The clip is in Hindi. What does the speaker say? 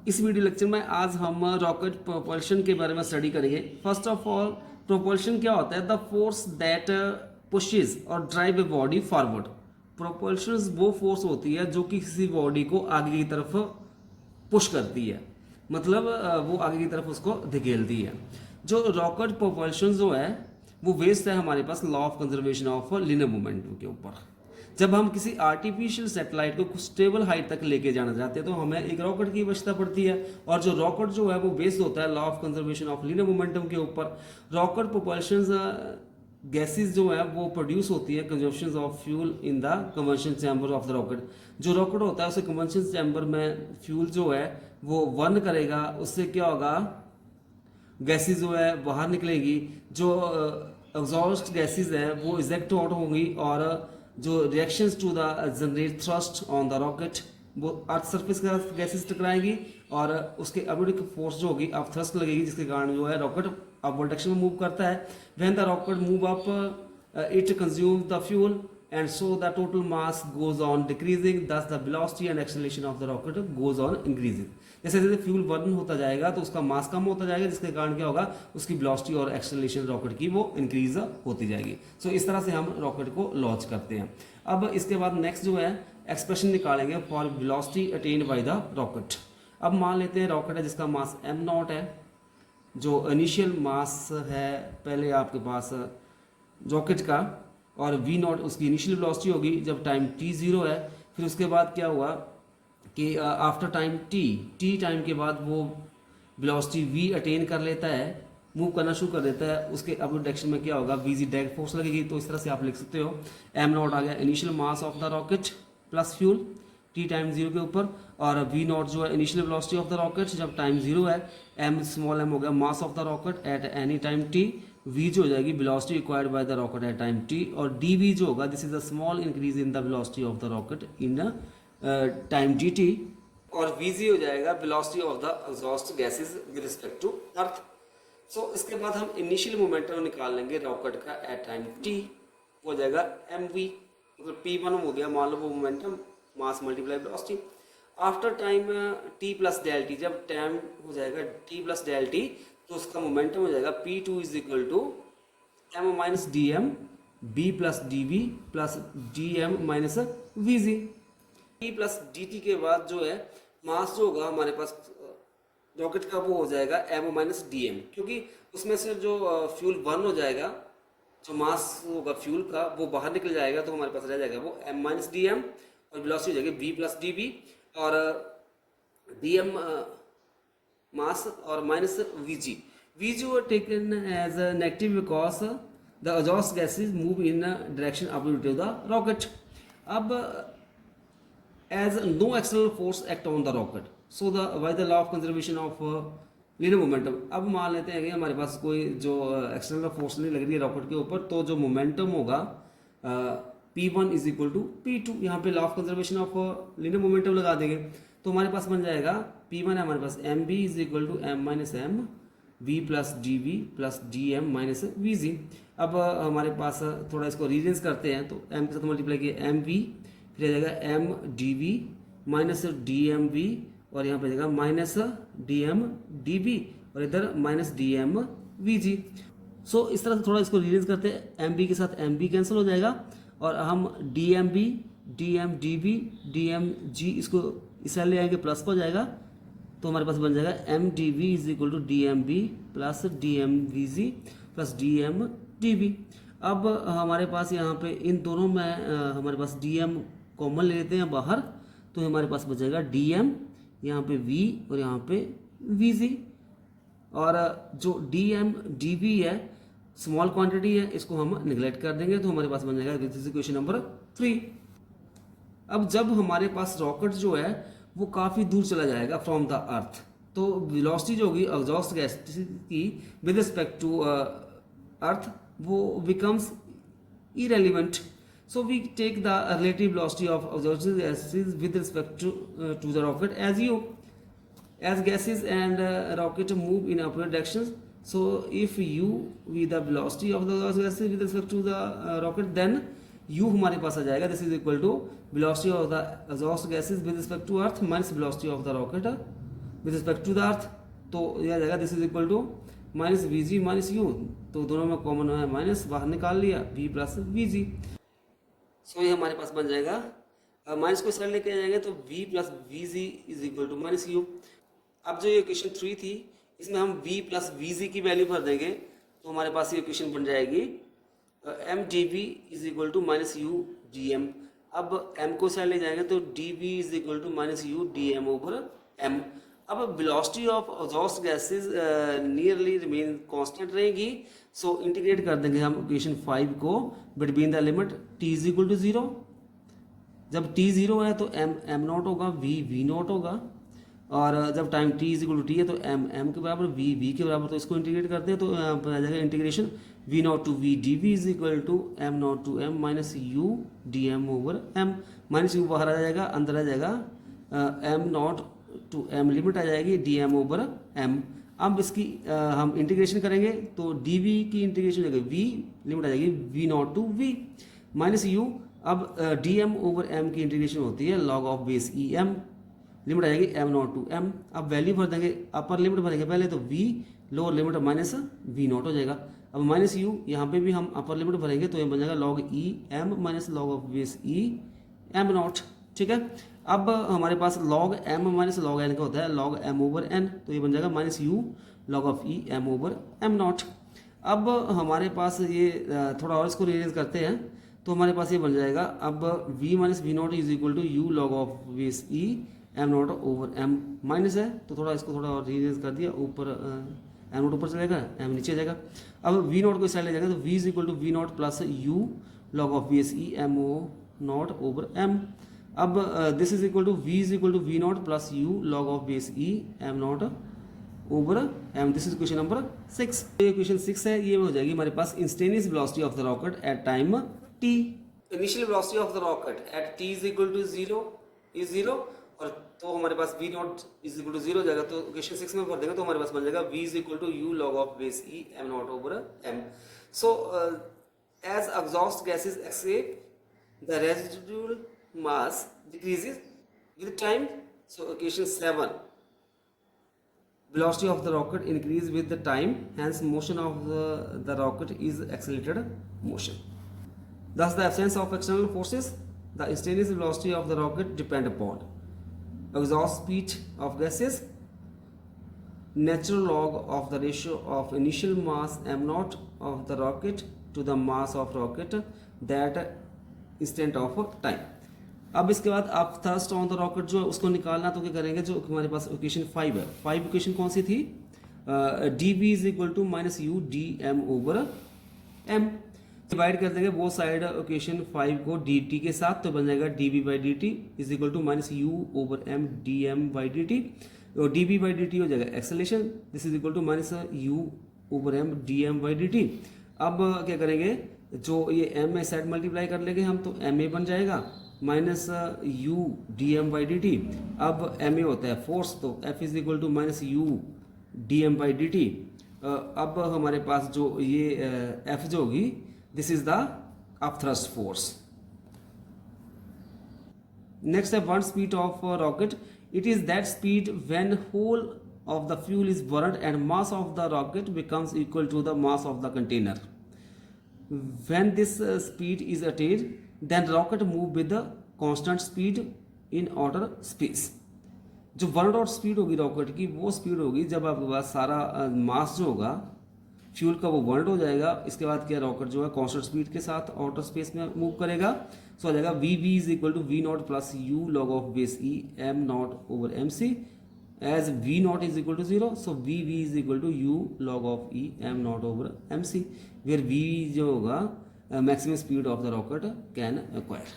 इस वीडियो लेक्चर में आज हम रॉकेट प्रोपल्शन के बारे में स्टडी करेंगे। फर्स्ट ऑफ ऑल, प्रोपल्शन क्या होता है? द फोर्स दैट पुशेस और drive a body forward. Propulsion वो फोर्स होती है जो कि किसी बॉडी को आगे की तरफ पुश करती है, मतलब वो आगे की तरफ उसको धकेलती है। जो रॉकेट प्रोपल्शन जो है वो बेस्ड है हमारे पास law of conservation of linear momentum के ऊपर। जब हम किसी आर्टिफिशियल सैटेलाइट को कुछ स्टेबल हाइट तक लेके जाना चाहते हैं तो हमें एक रॉकेट की आवश्यकता पड़ती है, और जो रॉकेट जो है वो बेस्ड होता है law of conservation of linear momentum के ऊपर। रॉकेट प्रोपल्शन गैसेस जो है वो प्रोड्यूस होती है consumption of fuel in the convention chamber of the rocket. जो रॉकेट होता है उसे कन्वेंशन चैम्बर में फ्यूल जो है वो बर्न करेगा, उससे क्या होगा, गैसेस जो है बाहर निकलेगी। जो एग्जॉस्ट गैसेस है वो इजेक्ट आउट होंगी, और जो reactions to the generate thrust on the rocket वो अर्थ सरफेस के साथ गैसेस टकराएंगी, और उसके अपवर्ड फोर्स जो होगी अब थ्रस्ट लगेगी, जिसके कारण जो है रॉकेट अपवर्ड डायरेक्शन में मूव करता है। When the rocket move up it consume the fuel and so the total mass goes on decreasing, thus the velocity and acceleration of the rocket goes on increasing। जैसे जैसे फ्यूल बर्न होता जाएगा तो उसका मास कम होता जाएगा, जिसके कारण क्या होगा, उसकी वेलोसिटी और एक्सेलरेशन रॉकेट की वो इंक्रीज होती जाएगी। सो इस तरह से हम रॉकेट को लॉन्च करते हैं। अब इसके बाद नेक्स्ट जो है एक्सप्रेशन निकालेंगे for velocity attend bye the rocket. अब मान लेते हैं रॉकेट है जिसका मास m0 है, जो इनिशियल मास है पहले आपके पास रॉकेट का, और v0 उसकी इनिशियल वेलोसिटी होगी जब टाइम t0 है। फिर उसके बाद क्या हुआ कि आफ्टर टाइम t टाइम के बाद वो वेलोसिटी v अटेन कर लेता है, मूव करना शुरू कर देता है। उसके अब डायरेक्शन में क्या होगा, vg डायरेक्ट फोर्स लगेगी। तो इस तरह से आप लिख सकते हो m0 आ गया initial mass of the rocket plus fuel t time 0 के ऊपर, और v0 जो है initial velocity of the rocket जब टाइम 0 है। m स्मॉल m हो गया mass of the rocket at any time t। v जो हो जाएगी velocity required by the rocket at time t, और dv जो होगा this is a small increase in the velocity of the rocket in time dt, और vg हो जाएगा velocity of the exhaust gases with respect to earth. So इसके बाद हम इनिशियल मोमेंटम निकाल लेंगे रॉकेट का एट टाइम t, हो जाएगा mv, मतलब p1 हो गया मान लो वो momentum mass multiply velocity. After time t plus del T, जब टाइम हो जाएगा t प्लस डेल टी तो उसका मोमेंटम हो जाएगा p2 is equal to m minus D M B plus D V plus D M minus V G. T plus D T के बाद जो है मास जो होगा हमारे पास रॉकेट का वो हो जाएगा m माइनस डी एम, क्योंकि उसमें से जो फ्यूल बर्न हो जाएगा, जो मास होगा फ्यूल का वो बाहर निकल जाएगा, तो हमारे पास रह जाएगा वो m माइनस डी एम, और वेलोसिटी हो जाएगी v प्लस डी वी, और डी एम मास और minus vg। vg were taken as a negative because the exhaust gases move in a direction opposite to the rocket। अब as no external force act on the rocket, so the by the law of conservation of linear momentum। अब मान लेते हैं कि हमारे पास कोई जो एक्सटर्नल फोर्स नहीं लग रही है रॉकेट के ऊपर, तो जो मोमेंटम होगा p1 is equal to p2। यहाँ पे law of conservation of linear momentum लगा देंगे तो हमारे पास बन जाएगा p1 है हमारे पास M B is equal to M minus M V plus D V plus D M minus V G. अब हमारे पास थोड़ा इसको रीअरेंज करते हैं, तो m के साथ मल्टीप्लाई किया एम वी, फिर आ जाएगा M D V minus D M V, और यहाँ पे जाएगा minus D M D V, और इधर minus D M V G. So इस तरह से थोड़ा इसको रीअरेंज करते हैं, एम बी के साथ एम बी कैंसिल हो जाएगा, और हम D M B D M D V D M G इसको इस साइड ले आएंगे, प्लस हो जाएगा, तो हमारे पास बन जाएगा M D V is equal to D M B plus D M V G plus D M D V. अब हमारे पास यहाँ पे इन दोनों में हमारे पास डी एम कॉमन ले लेते हैं बाहर, तो हमारे पास बच जाएगा डी एम, यहाँ पे वी और यहाँ पे वी जी, और जो डी एम डी वी है स्मॉल क्वांटिटी है, इसको हम निगलेक्ट कर देंगे, तो हमारे पास बन जाएगा दिस इज इक्वेशन नंबर 3। अब जब हमारे पास रॉकेट जो है वो काफ़ी दूर चला जाएगा फ्रॉम द अर्थ, तो वेलोसिटी जो होगी एग्जॉस्ट गैस की विद रिस्पेक्ट टू अर्थ वो becomes irrelevant. So we take the relative velocity of exhaust gases with respect to the rocket as you as gases and rocket move in opposite directions। So if u with the velocity of the gases with respect to the rocket, then u हमारे पास आ जाएगा this is equal to velocity of the exhaust gases with respect to earth minus velocity of the rocket with respect to the earth, तो यह आ जाएगा this is equal to minus V G minus U, तो दोनों में कॉमन है माइनस, बाहर निकाल लिया V plus V G. So ये हमारे पास बन जाएगा, माइनस को साइड लेके आ जाएंगे तो v plus V G is equal to minus U. अब जो ये इक्वेशन 3 थी इसमें हम v प्लस वी जी की वैल्यू भर देंगे तो हमारे पास ये इक्वेशन बन जाएगी M D V is equal to minus U D M. अब m को साइड ले जाएंगे तो D V is equal to minus U D M over m। अब velocity of exhaust gases nearly remain constant रहेगी, सो इंटीग्रेट कर देंगे हम इक्वेशन 5 को between the limit t is equal to 0, जब t 0 है तो m नॉट होगा, v नॉट होगा, और जब time t is equal to T है तो m के बराबर v के बराबर, तो इसको इंटीग्रेट करते हैं तो यहाँ पर आ जाएगा integration v not to v D V is equal to m not to m minus U D M over m। Minus U बाहर आ जाएगा, अंदर आ जाएगा m not to m, limit आ जाएगी डी एम ओवर m। अब इसकी हम इंटीग्रेशन करेंगे तो डी वी की इंटीग्रेशन हो जाएगी v, लिमिट आ जाएगी v not to v minus U. अब डी एम ओवर m की इंटीग्रेशन होती है log of base E M, limit आ जाएगी m नॉट टू m। अब वैल्यू भर देंगे, अपर लिमिट भरेंगे पहले तो v, lower limit minus v not हो जाएगा। अब माइनस u, यहाँ पे भी हम अपर लिमिट भरेंगे तो ये बन जाएगा log E m minus log of base E m not. ठीक है, अब हमारे पास log m minus log n का होता है लॉग m ओवर n, तो ये बन जाएगा minus u log of E m over m not. अब हमारे पास ये थोड़ा और इसको रियलाइज करते हैं तो हमारे पास ये बन जाएगा, अब v minus V naught is equal to U log of base E M not over M, minus है तो थोड़ा इसको थोड़ा और रियलाइज कर दिया, ऊपर एम नॉट ऊपर चलेगा एम नीचे जाएगा। अब वी नॉट को इस साइड ले जाएगा तो v is equal to V not plus U log of base E M O not over M. अब this is equal to V not plus U log of base E M not over M. This is question number 6। ये क्वेश्चन 6 है, ये हो जाएगी हमारे पास instantaneous velocity of the rocket at time t। Initial velocity of the rocket at t is equal to 0 और तो हमारे पास v naught is equal to 0 हो जाएगा, तो क्वेश्चन 6 में भर देंगे तो हमारे पास बन जाएगा v is equal to U log of base E M not over M. So as exhaust gases except the residual mass decreases with time. So equation 7, velocity of the rocket increase with the time, hence motion of the rocket is accelerated motion. Thus the absence of external forces, the instantaneous velocity of the rocket depend upon exhaust speed of gases, natural log of the ratio of initial mass m naught of the rocket to the mass of rocket that instant of time. अब इसके बाद आप थर्स्ट ऑन द रॉकेट जो है उसको निकालना, तो क्या करेंगे, जो हमारे पास इक्वेशन 5 है, 5 इक्वेशन कौन सी थी, D V is equal to minus U D M over M. Divide कर देंगे वो साइड इक्वेशन 5 को डी टी के साथ, तो बन जाएगा D V by D T is equal to minus U over M D M by D T, और D V by D T हो जाएगा acceleration, this is equal to minus U over M D M by D T. अब क्या करेंगे, जो ये एम में साइड मल्टीप्लाई कर लेंगे हम तो एम ए बन जाएगा minus U D M by D T. अब एम ए होता है फोर्स, तो F is equal to minus U D M by D T. अब हमारे पास जो ये एफ जो होगी, this is the upthrust force. Next है one speed of rocket, it is that speed when whole of the fuel is burned and mass of the rocket becomes equal to the mass of the container. When this speed is attained, then rocket move with the constant speed in outer space. जो वन डॉट स्पीड होगी रॉकेट की, वो स्पीड होगी जब आपके पास सारा मास जो होगा फ्यूल का वो वर्ल्ड हो जाएगा। इसके बाद क्या, रॉकेट जो है कांस्टेंट स्पीड के साथ आउटर स्पेस में मूव करेगा। सो आ जाएगा V V is equal to V not plus U log of base E M not over M C. As v naught is equal to 0, so v is equal to u log of e m naught over mc, where v जो होगा maximum speed of the rocket can acquire.